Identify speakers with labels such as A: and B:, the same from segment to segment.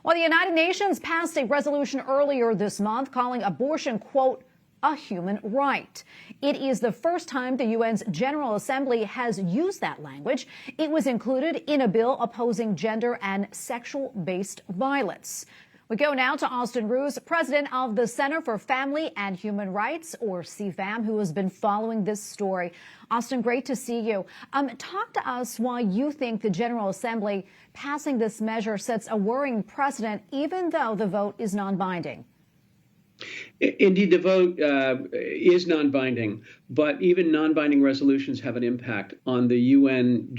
A: Well, the United Nations passed a resolution earlier this month calling abortion, quote, a human right. It is the first time the UN's General Assembly has used that language. It was included in a bill opposing gender and sexual-based violence. We go now to Austin Ruse, president of the Center for Family and Human Rights, or CFAM, who has been following this story. Austin, great to see you. Talk to us why you think the General Assembly passing this measure sets a worrying precedent, even though the vote is non-binding.
B: Indeed, the vote is non-binding, but even non-binding resolutions have an impact on the UN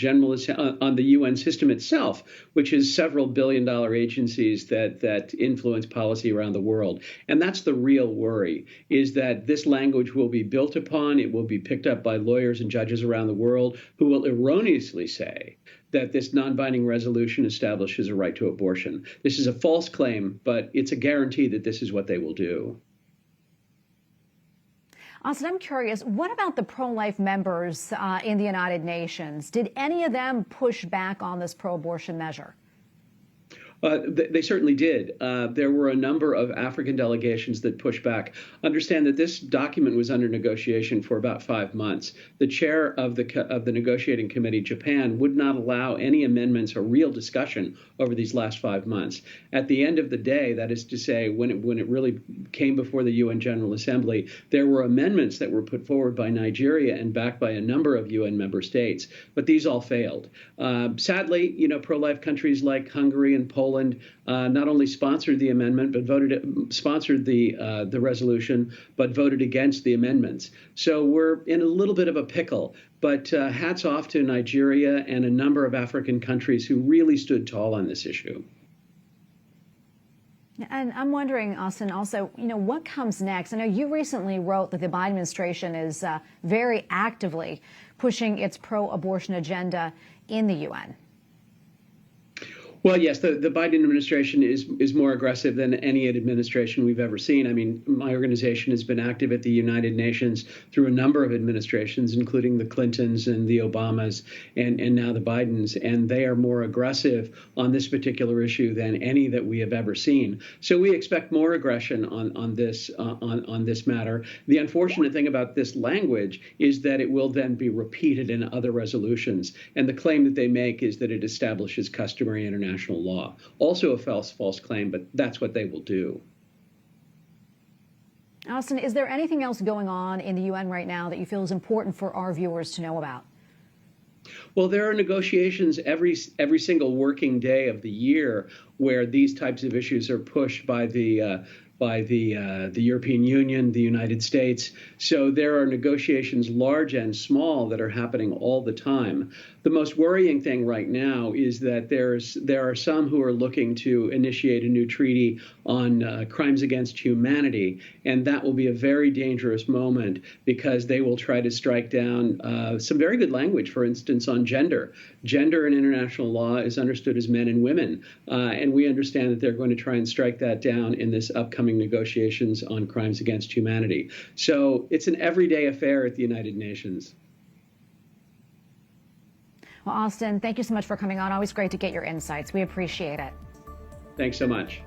B: on the UN system itself, which is several billion-dollar agencies that influence policy around the world. And that's the real worry: is that this language will be built upon, it will be picked up by lawyers and judges around the world who will erroneously say that this non-binding resolution establishes a right to abortion. This is a false claim, but it's a guarantee that this is what they will do.
A: Austin, I'm curious, what about the pro-life members in the United Nations? Did any of them push back on this pro-abortion measure?
B: They certainly did. There were a number of African delegations that pushed back. Understand that this document was under negotiation for about 5 months. The chair of the negotiating committee, Japan, would not allow any amendments or real discussion over these last 5 months. At the end of the day, that is to say, when it really came before the UN General Assembly, there were amendments that were put forward by Nigeria and backed by a number of UN member states, but these all failed. Sadly, pro-life countries like Hungary and Poland not only sponsored the amendment, but sponsored the resolution, but voted against the amendments. So we're in a little bit of a pickle. But hats off to Nigeria and a number of African countries who really stood tall on this issue.
A: And I'm wondering, Austin, also, what comes next? I know you recently wrote that the Biden administration is very actively pushing its pro-abortion agenda in the UN.
B: Well, yes, the Biden administration is more aggressive than any administration we've ever seen. I mean, my organization has been active at the United Nations through a number of administrations, including the Clintons and the Obamas and now the Bidens, and they are more aggressive on this particular issue than any that we have ever seen. So we expect more aggression on this matter. The unfortunate thing about this language is that it will then be repeated in other resolutions, and the claim that they make is that it establishes customary international law. Also a false claim, but that's what they will do.
A: Austin, is there anything else going on in the UN right now that you feel is important for our viewers to know about?
B: Well, there are negotiations every single working day of the year where these types of issues are pushed by the European Union, the United States. So there are negotiations, large and small, that are happening all the time. The most worrying thing right now is that there are some who are looking to initiate a new treaty on crimes against humanity, and that will be a very dangerous moment because they will try to strike down some very good language, for instance, on gender. Gender in international law is understood as men and women, and we understand that they're going to try and strike that down in this upcoming negotiations on crimes against humanity. So it's an everyday affair at the United Nations.
A: Well, Austin, thank you so much for coming on. Always great to get your insights. We appreciate it.
B: Thanks so much.